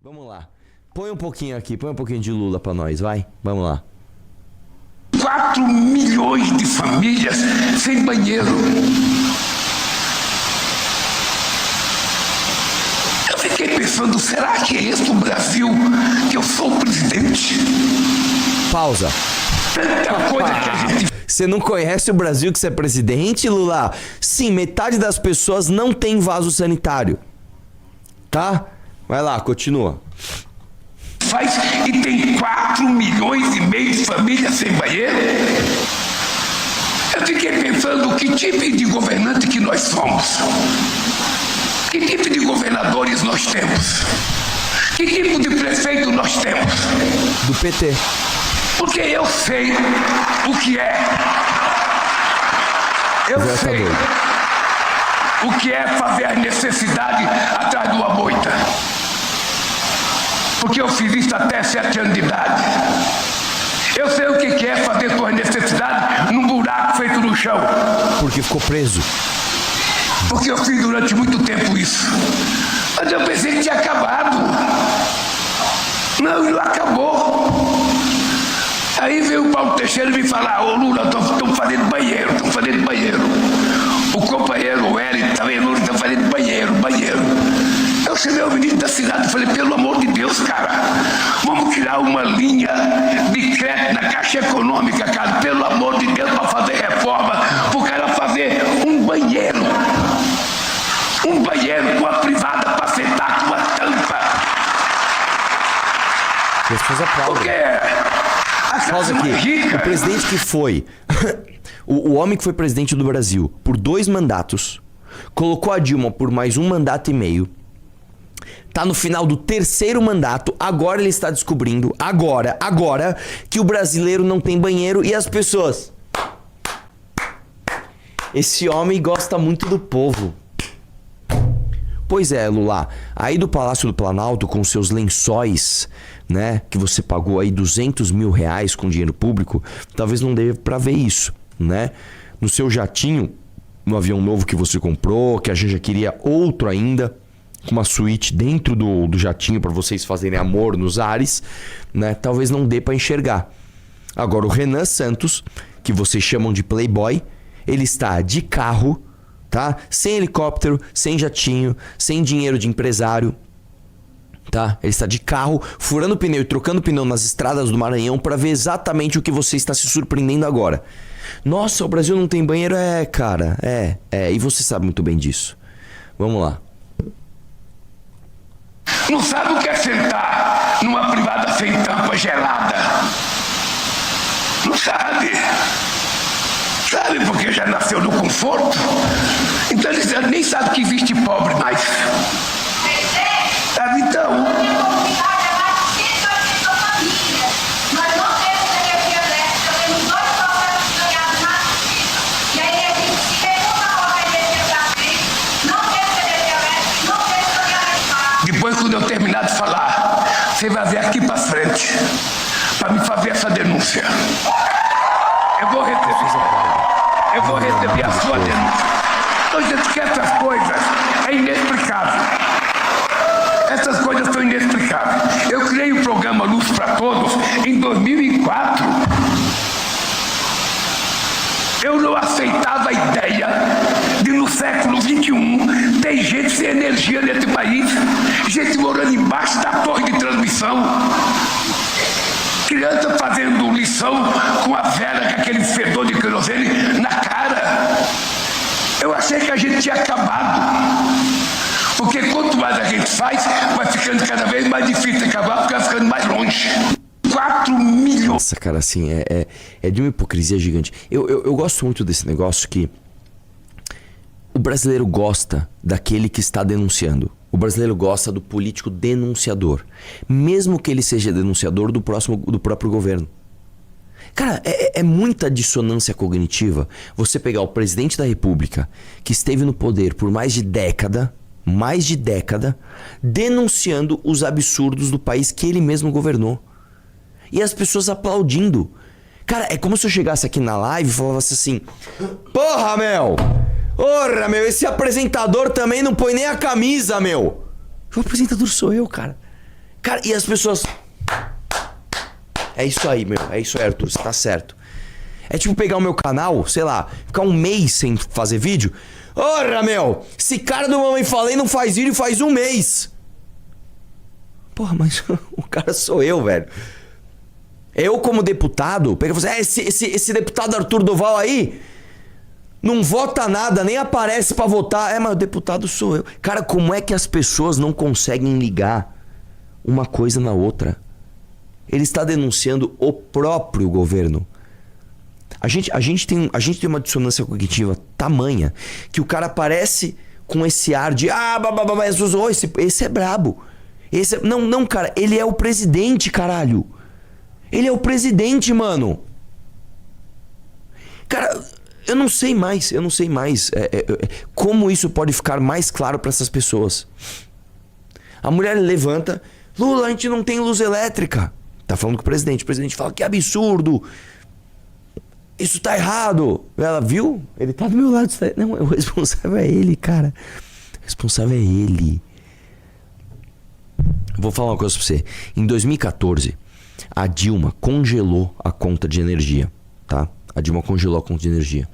Vamos lá. Põe um pouquinho aqui, põe um pouquinho de Lula pra nós, vai? Vamos lá. 4 milhões de famílias sem banheiro. Eu fiquei pensando, será que é esse o Brasil que eu sou o presidente? Pausa. Tanta coisa que a gente... Você não conhece o Brasil que você é presidente, Lula? Sim, metade das pessoas não tem vaso sanitário. Tá? Vai lá, continua. faz e tem 4 milhões e meio de famílias sem banheiro. Eu fiquei pensando que tipo de governante que nós somos. Que tipo de governadores nós temos? Que tipo de prefeito nós temos? Do PT. Porque eu sei o que é. Eu sei o que é fazer a necessidade atrás de uma moita. Porque eu fiz isso até 7 anos de idade. Eu sei o que é fazer suas necessidades num buraco feito no chão. Porque ficou preso. Porque eu fiz durante muito tempo isso. Mas eu pensei que tinha acabado. Não, não acabou. Aí veio o Paulo Teixeira me falar: ô Lula, estamos fazendo banheiro, estamos fazendo banheiro. O companheiro, o Hélio, também, Lula, está fazendo banheiro. Eu chamei o ministro da cidade e falei: pelo amor de Deus, cara, vamos criar uma linha de crédito na Caixa Econômica, cara, pelo amor de Deus, para fazer reforma, para o cara fazer um banheiro com a privada para sentar com a tampa. As pessoas aplaudem. Porque a Pausa aqui. rica... O presidente que foi... o homem que foi presidente do Brasil por 2 mandatos, colocou a Dilma por mais 1 mandato e meio, tá no final do 3º mandato, agora ele está descobrindo, agora, que o brasileiro não tem banheiro e as pessoas... Esse homem gosta muito do povo. Pois é, Lula, aí do Palácio do Planalto com seus lençóis, né, que você pagou aí 200 mil reais com dinheiro público, talvez não dê pra ver isso, né? No seu jatinho, no avião novo que você comprou, que a gente já queria outro ainda, com uma suíte dentro do jatinho pra vocês fazerem amor nos ares, né? Talvez não dê pra enxergar. Agora o Renan Santos, que vocês chamam de playboy, ele está de carro, tá? Sem helicóptero, sem jatinho, sem dinheiro de empresário, tá? Ele está de carro, furando pneu e trocando pneu nas estradas do Maranhão para ver exatamente o que você está se surpreendendo agora. Nossa, o Brasil não tem banheiro? É, cara, e você sabe muito bem disso. Vamos lá. Não sabe o que é sentar numa privada sem tampa gelada. Não sabe. Sabe porque já nasceu no conforto? Então ele nem sabe que existe pobre mais. Sabe então? Depois, quando eu terminar de falar, você vai vir aqui para frente para me fazer essa denúncia. Eu vou receber a sua denúncia. Estou dizendo que essas coisas é inexplicável. Essas coisas são inexplicáveis. Eu criei o programa Luz para Todos em 2004. Eu não aceitava a ideia de, no século XXI, ter gente sem energia nesse país, gente morando embaixo da torre de transmissão, criança fazendo lição com a vela, com aquele fedor de querosene na cara. Eu achei que a gente tinha acabado. Porque quanto mais a gente faz, vai ficando cada vez mais difícil acabar, porque vai ficando mais longe. 4 milhões. Nossa, cara, assim, é de uma hipocrisia gigante. Eu gosto muito desse negócio que o brasileiro gosta daquele que está denunciando. O brasileiro gosta do político denunciador, mesmo que ele seja denunciador do próprio governo. Cara, é muita dissonância cognitiva você pegar o presidente da República, que esteve no poder por mais de década, denunciando os absurdos do país que ele mesmo governou. E as pessoas aplaudindo. Cara, é como se eu chegasse aqui na live e falasse assim: porra, meu! Porra, meu, esse apresentador também não põe nem a camisa, meu! O apresentador sou eu, cara. Cara, e as pessoas... É isso aí, meu. É isso aí, Arthur. Você tá certo. É tipo pegar o meu canal, sei lá, ficar um mês sem fazer vídeo. Ora, meu! Esse cara do Mamãe Falei não faz vídeo faz um mês. Porra, mas o cara sou eu, velho. Eu, como deputado, pega e falo assim, esse deputado Arthur Duval aí não vota nada, nem aparece pra votar. Mas o deputado sou eu. Cara, como é que as pessoas não conseguem ligar uma coisa na outra? Ele está denunciando o próprio governo. A gente tem uma dissonância cognitiva tamanha que o cara aparece com esse ar de esse é brabo. Não, cara, ele é o presidente, caralho. Ele é o presidente, mano. Cara, eu não sei mais como isso pode ficar mais claro para essas pessoas. A mulher levanta, Lula, a gente não tem luz elétrica. Tá falando com o presidente fala, que absurdo. Isso tá errado. Ela viu? Ele tá do meu lado. Não, o responsável é ele, cara. O responsável é ele. Vou falar uma coisa pra você. Em 2014, a Dilma congelou a conta de energia, tá? A Dilma congelou a conta de energia.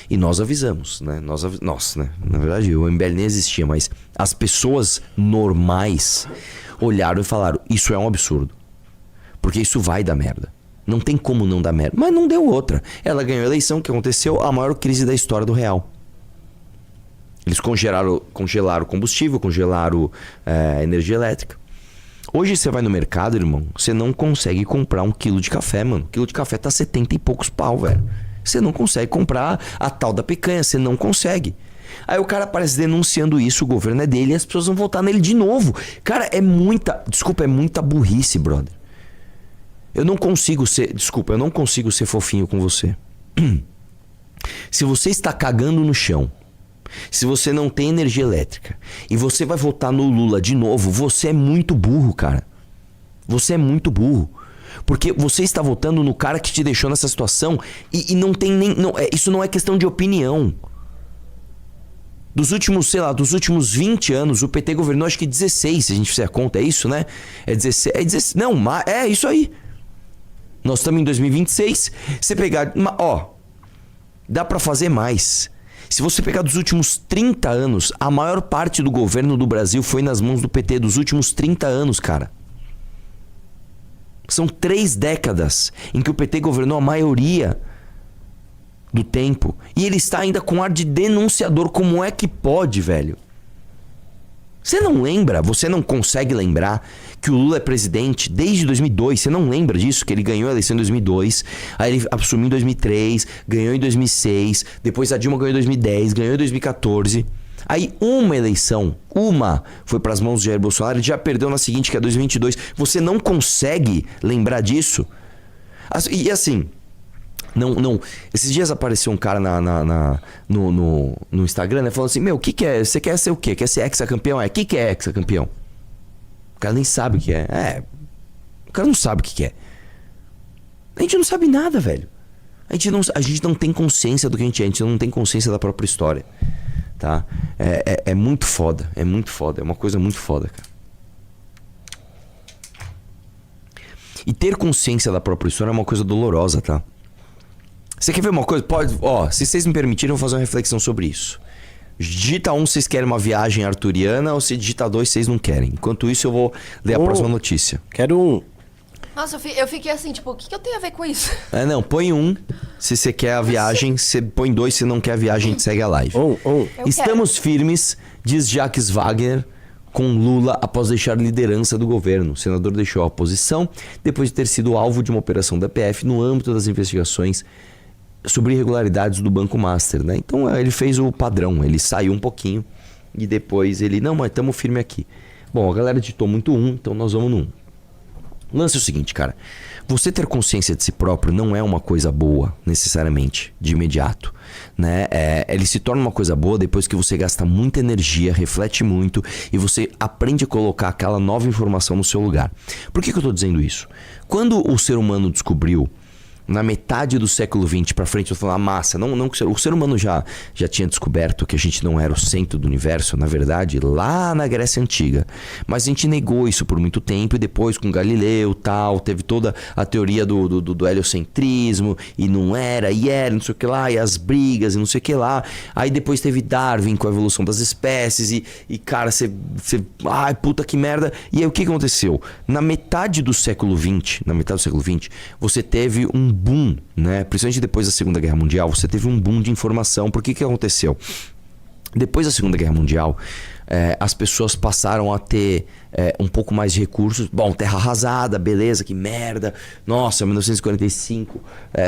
E nós avisamos, né? Nossa, né? Na verdade, o MBL nem existia, mas as pessoas normais olharam e falaram, isso é um absurdo. Porque isso vai dar merda. Não tem como não dar merda. Mas não deu outra. Ela ganhou a eleição, o que aconteceu? A maior crise da história do real. Eles congelaram o combustível, congelaram a energia elétrica. Hoje você vai no mercado, irmão, você não consegue comprar um quilo de café, mano. O quilo de café tá 70 e poucos pau, velho. Você não consegue comprar a tal da picanha, você não consegue. Aí o cara aparece denunciando isso, o governo é dele e as pessoas vão votar nele de novo. Cara, é muita burrice, brother. Eu não consigo ser fofinho com você. Se você está cagando no chão, se você não tem energia elétrica e você vai votar no Lula de novo, você é muito burro, cara. Você é muito burro. Porque você está votando no cara que te deixou nessa situação e não tem nem... isso não é questão de opinião. Dos últimos 20 anos, o PT governou acho que 16, se a gente fizer a conta, é isso, né? É 16, não, é isso aí. Nós estamos em 2026. Você pegar... dá pra fazer mais. Se você pegar dos últimos 30 anos, a maior parte do governo do Brasil foi nas mãos do PT dos últimos 30 anos, cara. São 3 décadas em que o PT governou a maioria do tempo. E ele está ainda com ar de denunciador. Como é que pode, velho? Você não lembra? Você não consegue lembrar que o Lula é presidente desde 2002? Você não lembra disso? Que ele ganhou a eleição em 2002, aí ele assumiu em 2003, ganhou em 2006, depois a Dilma ganhou em 2010, ganhou em 2014. Aí uma eleição, foi para as mãos de Jair Bolsonaro e já perdeu na seguinte, que é 2022. Você não consegue lembrar disso? E assim... Não. Esses dias apareceu um cara no Instagram, né? Falando assim, meu, o que é? Você quer ser o quê? Quer ser hexacampeão? O que é hexacampeão? O cara nem sabe o que é. O cara não sabe o que é. A gente não sabe nada, velho. A gente não tem consciência do que a gente não tem consciência da própria história. Tá? É muito foda. É muito foda. É uma coisa muito foda, cara. E ter consciência da própria história é uma coisa dolorosa, tá? Você quer ver uma coisa? Pode, se vocês me permitirem, eu vou fazer uma reflexão sobre isso. Digita 1, vocês querem uma viagem arturiana, ou se digita 2, vocês não querem. Enquanto isso, eu vou ler a próxima notícia. Quero 1. Nossa, eu fiquei assim, tipo, o que eu tenho a ver com isso? Não, põe 1 se você quer a viagem, você põe 2 se não quer a viagem, a gente segue a live. Estamos firmes, diz Jacques Wagner, com Lula após deixar a liderança do governo. O senador deixou a posição depois de ter sido alvo de uma operação da PF no âmbito das investigações sobre irregularidades do Banco Master, né? Então ele fez o padrão, ele saiu um pouquinho e depois ele, não, mas estamos firme aqui. Bom, a galera ditou muito 1, então nós vamos no 1. O lance é o seguinte, cara, você ter consciência de si próprio não é uma coisa boa, necessariamente, de imediato, né? Ele se torna uma coisa boa depois que você gasta muita energia, reflete muito e você aprende a colocar aquela nova informação no seu lugar. Por que eu tô dizendo isso? Quando o ser humano descobriu, na metade do século XX pra frente, eu tô falando a massa, não o ser humano já tinha descoberto que a gente não era o centro do universo, na verdade, lá na Grécia Antiga. Mas a gente negou isso por muito tempo e depois com Galileu tal, teve toda a teoria do heliocentrismo e não era, e era, não sei o que lá, e as brigas e não sei o que lá. Aí depois teve Darwin com a evolução das espécies e cara, você... Ai, puta que merda. E aí o que aconteceu? Na metade do século XX, você teve um boom, né? Principalmente depois da Segunda Guerra Mundial, você teve um boom de informação. Por que aconteceu? Depois da Segunda Guerra Mundial, as pessoas passaram a ter um pouco mais de recursos. Bom, terra arrasada, beleza, que merda. Nossa, 1945,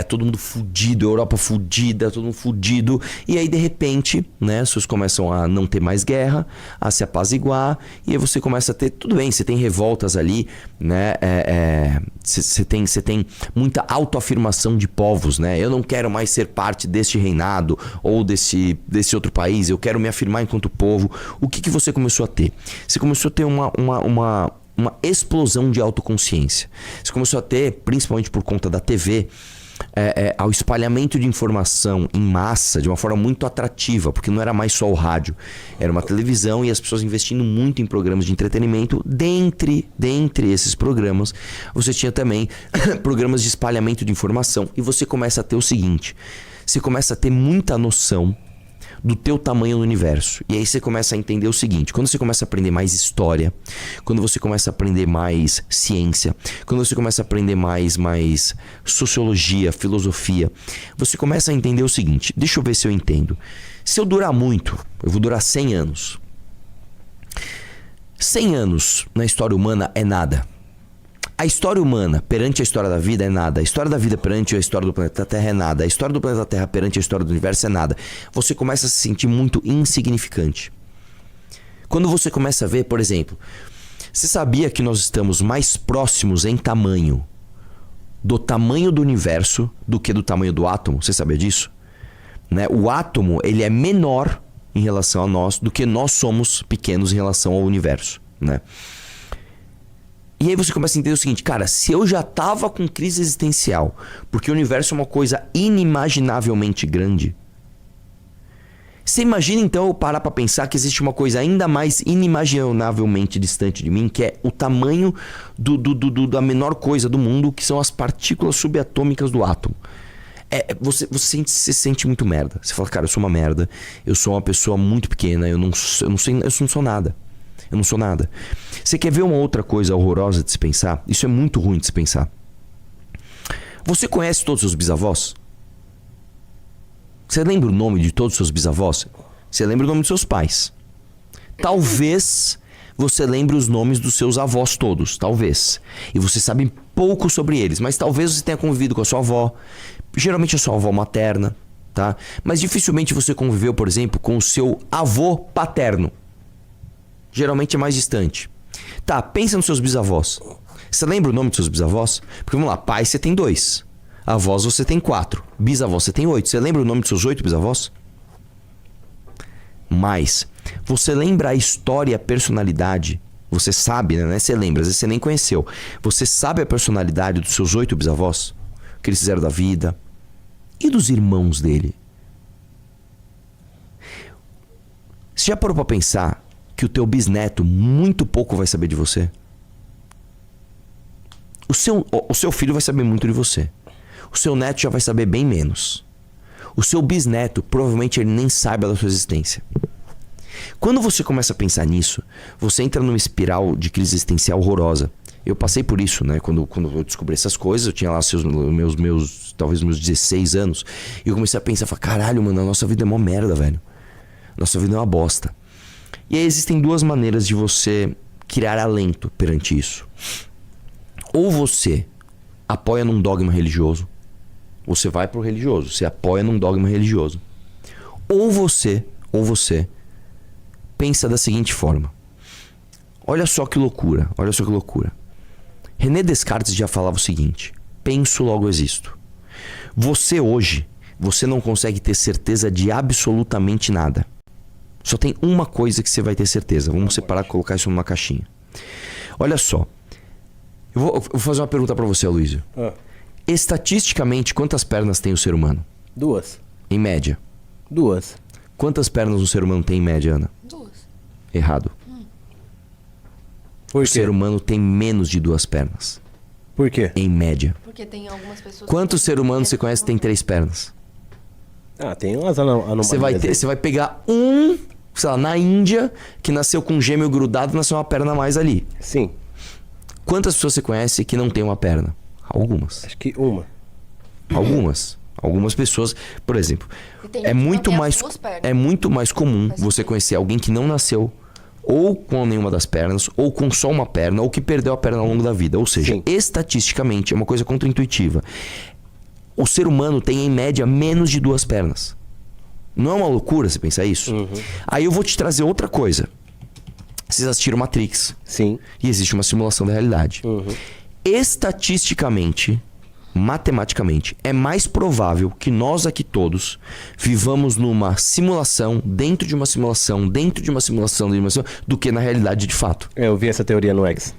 todo mundo fudido, Europa fudida, todo mundo fudido. E aí, de repente, né, as pessoas começam a não ter mais guerra, a se apaziguar. E aí você começa a ter, tudo bem, você tem revoltas ali, né? Você tem muita autoafirmação de povos, né? Eu não quero mais ser parte deste reinado ou desse outro país, eu quero me afirmar enquanto povo. O que você começou a ter? Você começou a ter uma explosão de autoconsciência. Você começou a ter, principalmente por conta da TV, ao espalhamento de informação em massa de uma forma muito atrativa, porque não era mais só o rádio, era uma televisão e as pessoas investindo muito em programas de entretenimento. Dentre esses programas, você tinha também programas de espalhamento de informação, e você começa a ter o seguinte: você começa a ter muita noção do teu tamanho no universo. E aí você começa a entender o seguinte: quando você começa a aprender mais história, quando você começa a aprender mais ciência, quando você começa a aprender mais sociologia, filosofia, você começa a entender o seguinte: deixa eu ver se eu entendo. Se eu durar muito, eu vou durar 100 anos. 100 anos na história humana é nada. A história humana perante a história da vida é nada. A história da vida perante a história do planeta Terra é nada. A história do planeta Terra perante a história do universo é nada. Você começa a se sentir muito insignificante. Quando você começa a ver, por exemplo, você sabia que nós estamos mais próximos em tamanho do tamanho do universo do que do tamanho do átomo? Você sabia disso? Né? O átomo, ele é menor em relação a nós do que nós somos pequenos em relação ao universo, né? E aí você começa a entender o seguinte: cara, se eu já tava com crise existencial, porque o universo é uma coisa inimaginavelmente grande, você imagina então eu parar pra pensar que existe uma coisa ainda mais inimaginavelmente distante de mim, que é o tamanho da menor coisa do mundo, que são as partículas subatômicas do átomo. Você se sente muito merda. Você fala: cara, eu sou uma merda, eu sou uma pessoa muito pequena, eu não sou nada. Eu não sou nada. Você quer ver uma outra coisa horrorosa de se pensar? Isso é muito ruim de se pensar. Você conhece todos os seus bisavós? Você lembra o nome de todos os seus bisavós? Você lembra o nome dos seus pais. Talvez você lembre os nomes dos seus avós todos. Talvez. E você sabe pouco sobre eles. Mas talvez você tenha convivido com a sua avó. Geralmente a sua avó materna, tá? Mas dificilmente você conviveu, por exemplo, com o seu avô paterno. Geralmente é mais distante. Tá, pensa nos seus bisavós. Você lembra o nome dos seus bisavós? Porque vamos lá, pai você tem 2. Avós você tem 4. Bisavós você tem 8. Você lembra o nome dos seus 8 bisavós? Mas você lembra a história e a personalidade? Você sabe, né? Você lembra, às vezes você nem conheceu. Você sabe a personalidade dos seus 8 bisavós? O que eles fizeram da vida? E dos irmãos dele? Você já parou pra pensar que o teu bisneto muito pouco vai saber de você? O seu filho vai saber muito de você. O seu neto já vai saber bem menos. O seu bisneto, provavelmente ele nem saiba da sua existência. Quando você começa a pensar nisso, você entra numa espiral de crise existencial horrorosa. Eu passei por isso, né? Quando eu descobri essas coisas, eu tinha lá talvez meus 16 anos. E eu comecei a pensar, caralho, mano, a nossa vida é uma merda, velho. Nossa vida é uma bosta. E aí existem 2 maneiras de você criar alento perante isso. Ou você apoia num dogma religioso, você vai pro religioso, você apoia num dogma religioso. Ou você pensa da seguinte forma: olha só que loucura. René Descartes já falava o seguinte: penso, logo existo. Você hoje, você não consegue ter certeza de absolutamente nada. Só tem uma coisa que você vai ter certeza. Vamos separar e colocar isso numa caixinha. Olha só. Eu vou fazer uma pergunta pra você, Aloysio. Estatisticamente, quantas pernas tem o ser humano? 2. Em média. 2. Quantas pernas um ser humano tem em média, Ana? 2. Errado. Por O quê? ser humano tem menos de 2 pernas. Por quê? Em média. Porque tem algumas pessoas... Quantos que- ser humanos você conhece que tem 3 pernas? Ah, tem umas anomalias. Você vai pegar sei lá, na Índia, que nasceu com um gêmeo grudado, nasceu uma perna a mais ali. Sim, Quantas pessoas você conhece que não tem uma perna? Algumas. acho que uma. Algumas. Algumas pessoas, por exemplo, E tem é gente que não muito tem as mais duas pernas. é muito mais comum Faz você sentido. conhecer alguém que não nasceu ou com nenhuma das pernas, ou com só uma perna, ou que perdeu a perna ao longo da vida. Ou seja, Sim. estatisticamente é uma coisa contraintuitiva. O ser humano tem em média menos de 2 pernas. Não é uma loucura você pensar isso? Aí eu vou te trazer outra coisa. Vocês assistiram Matrix Sim. e existe uma simulação da realidade. Estatisticamente, matematicamente, é mais provável que nós aqui todos vivamos numa simulação, dentro de uma simulação, dentro de uma simulação, dentro de uma simulação, do que na realidade de fato. Eu vi essa teoria no X.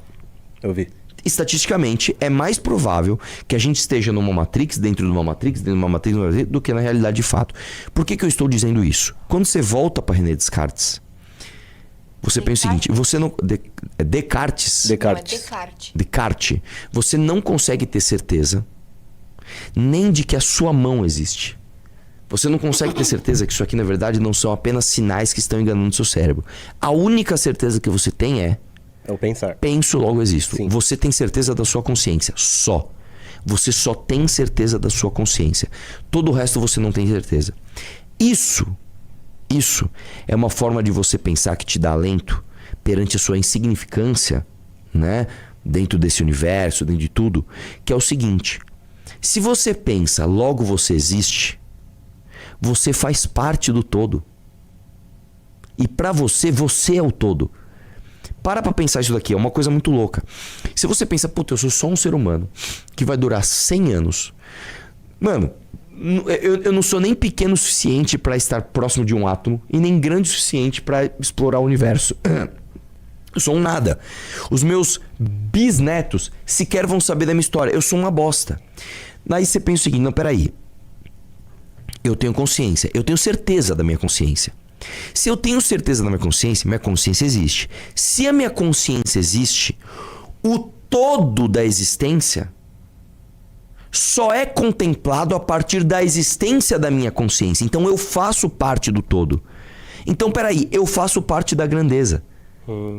Eu vi. Estatisticamente, é mais provável que a gente esteja numa Matrix, dentro de uma Matrix, dentro de uma Matrix, do que na realidade de fato. Por que eu estou dizendo isso? Quando você volta para René Descartes, você pensa o seguinte, você não... Descartes. Não, é Descartes. Descartes. Descartes, você não consegue ter certeza nem de que a sua mão existe. Você não consegue ter certeza que isso aqui, na verdade, não são apenas sinais que estão enganando seu cérebro. A única certeza que você tem é: É o pensar. penso, logo existo. Sim. Você tem certeza da sua consciência. Só. Você só tem certeza da sua consciência. Todo o resto você não tem certeza. Isso é uma forma de você pensar que te dá alento perante a sua insignificância, né? Dentro desse universo, dentro de tudo. Que é o seguinte: se você pensa, logo você existe, você faz parte do todo. E pra você, você é o todo. Para pra pensar isso daqui, é uma coisa muito louca. Se você pensa, puta, eu sou só um ser humano que vai durar 100 anos. Mano, eu não sou nem pequeno o suficiente pra estar próximo de um átomo e nem grande o suficiente pra explorar o universo. Eu sou um nada. Os meus bisnetos sequer vão saber da minha história. Eu sou uma bosta. Daí você pensa o seguinte, não, peraí. Eu tenho consciência, eu tenho certeza da minha consciência. Se eu tenho certeza da minha consciência existe. Se a minha consciência existe, o todo da existência só é contemplado a partir da existência da minha consciência. Então eu faço parte do todo. Então peraí, eu faço parte da grandeza.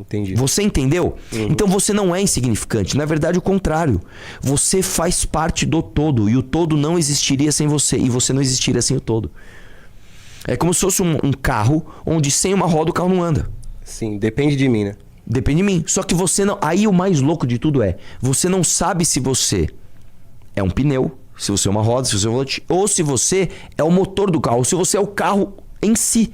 Entendi. Você entendeu? Então você não é insignificante. Na verdade, o contrário. Você faz parte do todo. E o todo não existiria sem você. E você não existiria sem o todo. É como se fosse um carro onde sem uma roda o carro não anda. Sim, depende de mim, né? Depende de mim. Só que você não... Aí o mais louco de tudo é... Você não sabe se você é um pneu, se você é uma roda, se você é um volante, ou se você é o motor do carro, ou se você é o carro em si.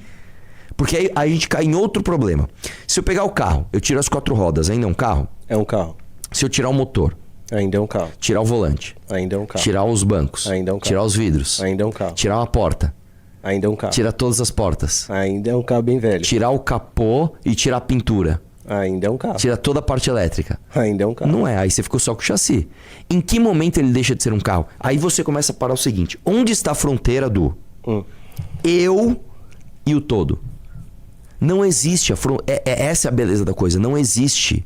Porque aí a gente cai em outro problema. Se eu pegar o carro, eu tiro as 4 rodas, ainda é um carro? É um carro. Se eu tirar o motor, Ainda é um carro. tirar o volante, Ainda é um carro. tirar os bancos, Ainda é um carro. tirar os vidros, Ainda é um carro. tirar uma porta, Ainda é um carro. tirar todas as portas, Ainda é um carro bem velho. tirar o capô e tirar a pintura, Ainda é um carro. tirar toda a parte elétrica. Ainda é um carro. Não é, aí você ficou só com o chassi. Em que momento ele deixa de ser um carro? Aí você começa a parar o seguinte: onde está a fronteira do eu e o todo? Não existe essa é a beleza da coisa, não existe.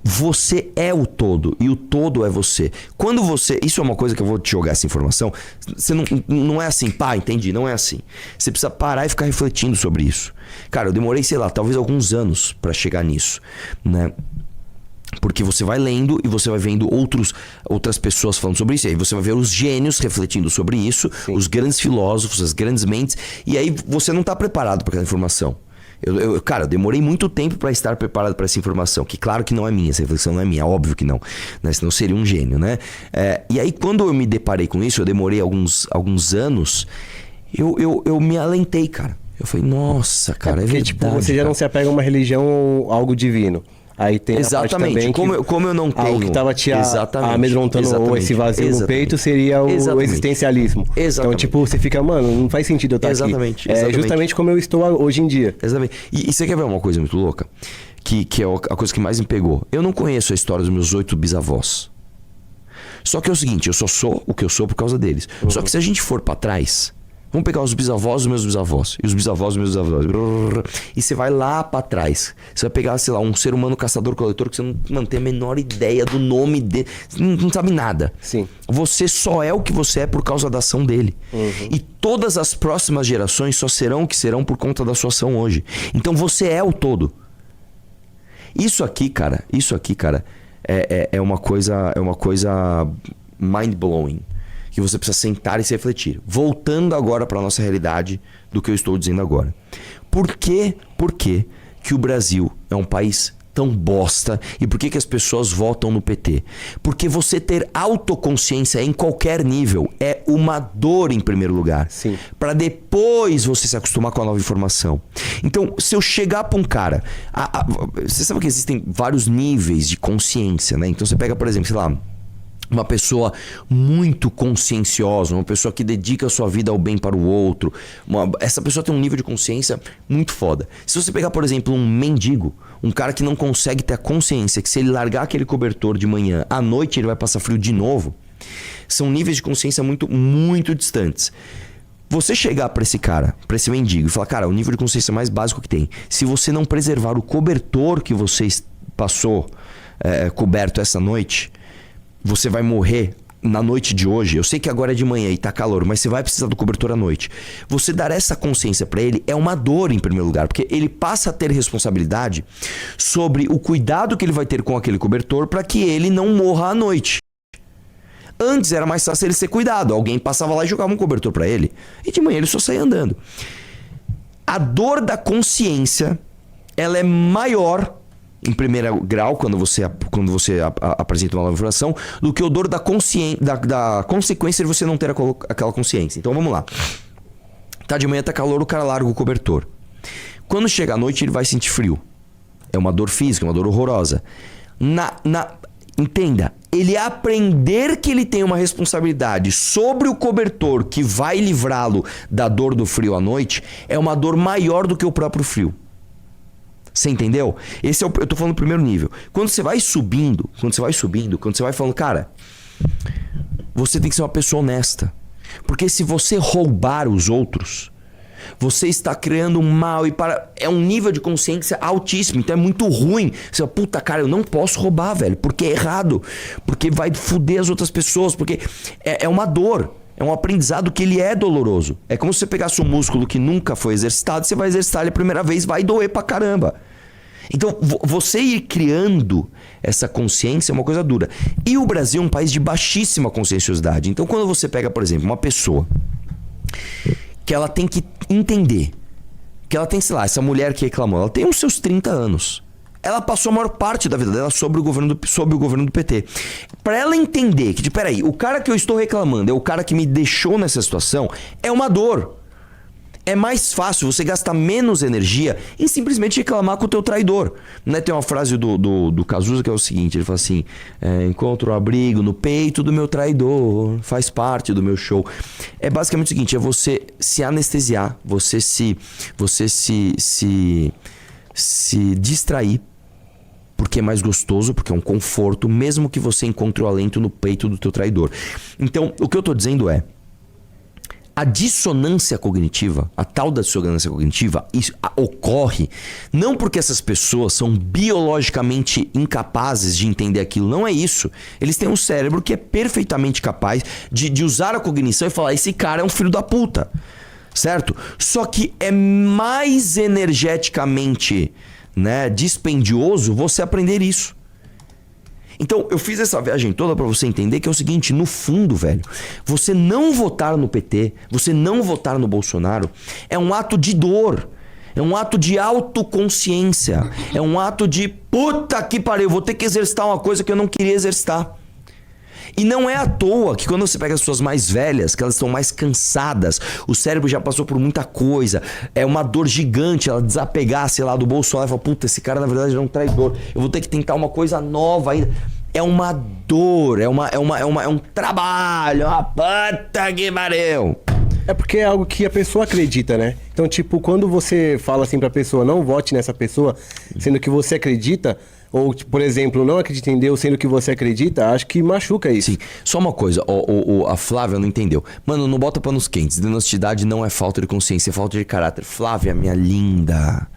Você é o todo e o todo é você. Quando você... Isso é uma coisa que eu vou te jogar essa informação. Você não é assim, pá, entendi, não é assim. Você precisa parar e ficar refletindo sobre isso. Cara, eu demorei, sei lá, talvez alguns anos pra chegar nisso, né? Porque você vai lendo e você vai vendo outras pessoas falando sobre isso. E aí você vai ver os gênios refletindo sobre isso, os grandes filósofos, as grandes mentes. E aí você não tá preparado para aquela informação. Cara, eu demorei muito tempo para estar preparado para essa informação. Que claro que não é minha, essa reflexão não é minha, óbvio que não, né? Senão eu seria um gênio, né? E aí quando eu me deparei com isso, eu demorei alguns anos, eu me alentei, cara. Eu falei, nossa, cara, porque, é verdade. tipo, você já cara. não se apega a uma religião ou algo divino. Aí tem Exatamente, a parte também como eu não tenho... algo que tava te Exatamente, amedrontando ou exatamente, esse vazio no exatamente. peito seria o Exatamente. existencialismo. Exatamente. Então, tipo, você fica, mano, não faz sentido eu estar Exatamente, aqui. É exatamente. justamente como eu estou hoje em dia. Exatamente. E você quer ver uma coisa muito louca? Que é a coisa que mais me pegou. Eu não conheço a história dos meus 8 bisavós. Só que é o seguinte, eu só sou o que eu sou por causa deles. Só que se a gente for pra trás, vamos pegar os bisavós dos meus bisavós e os bisavós dos meus bisavós. E você vai lá pra trás. Você vai pegar, sei lá, um ser humano caçador-coletor que você não tem a menor ideia do nome dele. Não sabe nada. Sim. Você só é o que você é por causa da ação dele. E todas as próximas gerações só serão o que serão por conta da sua ação hoje. Então você é o todo. Isso aqui, cara, é uma coisa mind-blowing. Que você precisa sentar e se refletir. Voltando agora para nossa realidade do que eu estou dizendo agora. Por que o Brasil é um país tão bosta e por que as pessoas votam no PT? Porque você ter autoconsciência em qualquer nível é uma dor em primeiro lugar. Sim. Para depois você se acostumar com a nova informação. Então, se eu chegar para um cara... você sabe que existem vários níveis de consciência, né? Então você pega, por exemplo, sei lá... uma pessoa muito conscienciosa, uma pessoa que dedica a sua vida ao bem para o outro. Essa pessoa tem um nível de consciência muito foda. Se você pegar, por exemplo, um mendigo, um cara que não consegue ter a consciência que se ele largar aquele cobertor de manhã, à noite ele vai passar frio de novo, são níveis de consciência muito, muito distantes. Você chegar para esse cara, para esse mendigo e falar, cara, o nível de consciência mais básico que tem, se você não preservar o cobertor que você passou coberto essa noite... você vai morrer na noite de hoje. Eu sei que agora é de manhã e tá calor, mas você vai precisar do cobertor à noite. Você dar essa consciência pra ele é uma dor em primeiro lugar, porque ele passa a ter responsabilidade sobre o cuidado que ele vai ter com aquele cobertor para que ele não morra à noite. Antes era mais fácil ele ser cuidado. Alguém passava lá e jogava um cobertor pra ele e de manhã ele só saía andando. A dor da consciência, ela é maior em primeiro grau, quando você apresenta uma nova informação, do que o dor da consequência de você não ter aquela consciência. Então vamos lá. Tá de manhã, tá calor, o cara larga o cobertor. Quando chega à noite, ele vai sentir frio. É uma dor física, uma dor horrorosa. Entenda, ele aprender que ele tem uma responsabilidade sobre o cobertor que vai livrá-lo da dor do frio à noite é uma dor maior do que o próprio frio. Você entendeu? Esse é eu tô falando do primeiro nível. Quando você vai subindo, quando você vai falando, cara, você tem que ser uma pessoa honesta. Porque se você roubar os outros, você está criando um mal é um nível de consciência altíssimo. Então é muito ruim. Você fala, puta, cara, eu não posso roubar, velho, porque é errado. Porque vai foder as outras pessoas, porque é uma dor. É um aprendizado que ele é doloroso. É como se você pegasse um músculo que nunca foi exercitado, você vai exercitar ele a primeira vez, vai doer pra caramba. Então, você ir criando essa consciência é uma coisa dura. E o Brasil é um país de baixíssima conscienciosidade. Então, quando você pega, por exemplo, uma pessoa que ela tem que entender que ela tem, sei lá, essa mulher que reclamou, ela tem uns seus 30 anos. Ela passou a maior parte da vida dela sob o governo do PT. Pra ela entender que, peraí, o cara que eu estou reclamando é o cara que me deixou nessa situação, é uma dor. É mais fácil você gastar menos energia em simplesmente reclamar com o teu traidor. Né? Tem uma frase do Cazuza que é o seguinte, ele fala assim, encontro um abrigo no peito do meu traidor, faz parte do meu show. É basicamente o seguinte, é você se anestesiar, você se distrair, porque é mais gostoso, porque é um conforto, mesmo que você encontre o alento no peito do teu traidor. Então, o que eu tô dizendo é, a dissonância cognitiva, a tal da dissonância cognitiva, ocorre não porque essas pessoas são biologicamente incapazes de entender aquilo, não é isso. Eles têm um cérebro que é perfeitamente capaz de usar a cognição e falar, esse cara é um filho da puta, certo? Só que é mais energeticamente, né, dispendioso você aprender isso. Então, eu fiz essa viagem toda pra você entender que é o seguinte, no fundo, velho, você não votar no PT, você não votar no Bolsonaro, é um ato de dor, é um ato de autoconsciência, é um ato de puta que pariu, vou ter que exercitar uma coisa que eu não queria exercitar. E não é à toa que quando você pega as pessoas mais velhas, que elas estão mais cansadas, o cérebro já passou por muita coisa, é uma dor gigante ela desapegar, sei lá, do Bolsonaro e falar, puta, esse cara na verdade é um traidor, eu vou ter que tentar uma coisa nova ainda. É uma dor, é um trabalho, uma puta que pariu. É porque é algo que a pessoa acredita, né? Então, tipo, quando você fala assim pra pessoa, não vote nessa pessoa, sendo que você acredita, Ou, tipo, por exemplo, não acredita em Deus sendo que você acredita, acho que machuca isso. Sim, só uma coisa, a Flávia não entendeu. Mano, não bota panos quentes. Desonestidade não é falta de consciência, é falta de caráter. Flávia, minha linda,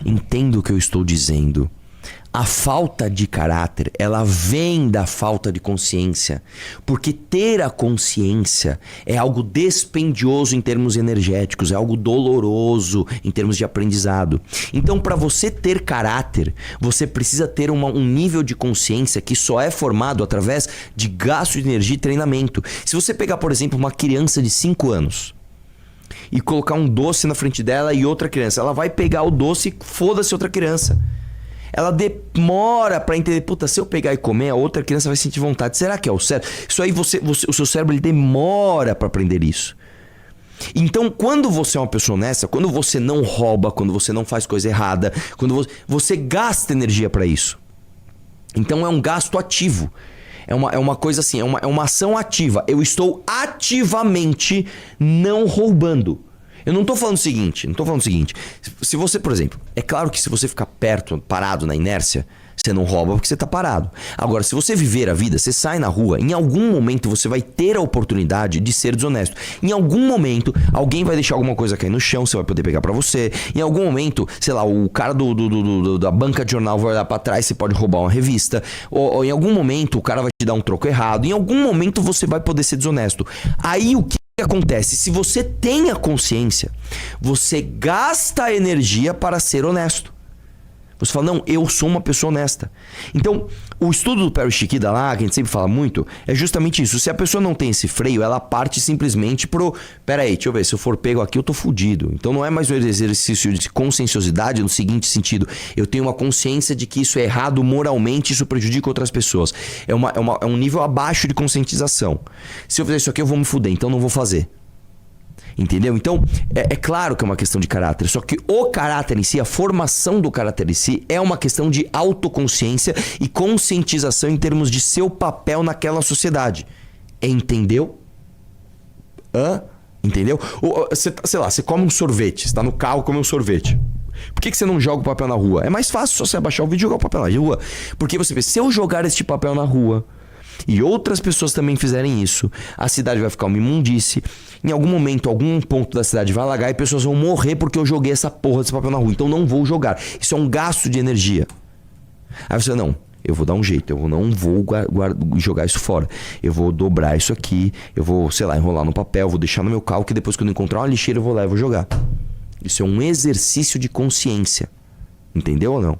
entenda o que eu estou dizendo. A falta de caráter, ela vem da falta de consciência. Porque ter a consciência é algo dispendioso em termos energéticos, é algo doloroso em termos de aprendizado. Então, para você ter caráter, você precisa ter um nível de consciência que só é formado através de gasto de energia e treinamento. Se você pegar, por exemplo, uma criança de 5 anos e colocar um doce na frente dela e outra criança, ela vai pegar o doce e foda-se outra criança. Ela demora pra entender, puta, se eu pegar e comer, a outra criança vai sentir vontade. Será que é o certo? Isso aí, o seu cérebro ele demora pra aprender isso. Então, quando você é uma pessoa honesta, quando você não rouba, quando você não faz coisa errada, quando você gasta energia pra isso. Então é um gasto ativo. É uma coisa assim, é uma ação ativa. Eu estou ativamente não roubando. Eu não tô falando o seguinte, se você, por exemplo, é claro que se você ficar parado na inércia, você não rouba porque você tá parado. Agora, se você viver a vida, você sai na rua, em algum momento você vai ter a oportunidade de ser desonesto. Em algum momento, alguém vai deixar alguma coisa cair no chão, você vai poder pegar pra você. Em algum momento, sei lá, o cara da banca de jornal vai olhar pra trás, você pode roubar uma revista. Ou em algum momento, o cara vai te dar um troco errado. Em algum momento, você vai poder ser desonesto. Aí, o que acontece? Se você tem a consciência, você gasta a energia para ser honesto. Você fala, não, eu sou uma pessoa honesta. Então, o estudo do Perry Chiquida lá, que a gente sempre fala muito, é justamente isso. Se a pessoa não tem esse freio, ela parte simplesmente pro... Pera aí, deixa eu ver, se eu for pego aqui, eu tô fudido. Então não é mais um exercício de conscienciosidade no seguinte sentido. Eu tenho uma consciência de que isso é errado moralmente, isso prejudica outras pessoas. É um nível abaixo de conscientização. Se eu fizer isso aqui, eu vou me fuder, então não vou fazer. Entendeu? Então, é claro que é uma questão de caráter. Só que o caráter em si, a formação do caráter em si, é uma questão de autoconsciência e conscientização em termos de seu papel naquela sociedade. Entendeu? Entendeu? Sei lá, você come um sorvete, você tá no carro, come um sorvete. Por que você não joga o papel na rua? É mais fácil só você abaixar o vídeo e jogar o papel na rua. Porque você vê, se eu jogar este papel na rua e outras pessoas também fizerem isso, a cidade vai ficar uma imundície. Em algum momento, algum ponto da cidade vai alagar e pessoas vão morrer porque eu joguei essa porra desse papel na rua. Então não vou jogar. Isso é um gasto de energia. Aí você, não, eu vou dar um jeito. Eu não vou jogar isso fora. Eu vou dobrar isso aqui. Eu vou, sei lá, enrolar no papel. Vou deixar no meu carro que depois que eu encontrar uma lixeira eu vou lá e vou jogar. Isso é um exercício de consciência. Entendeu ou não?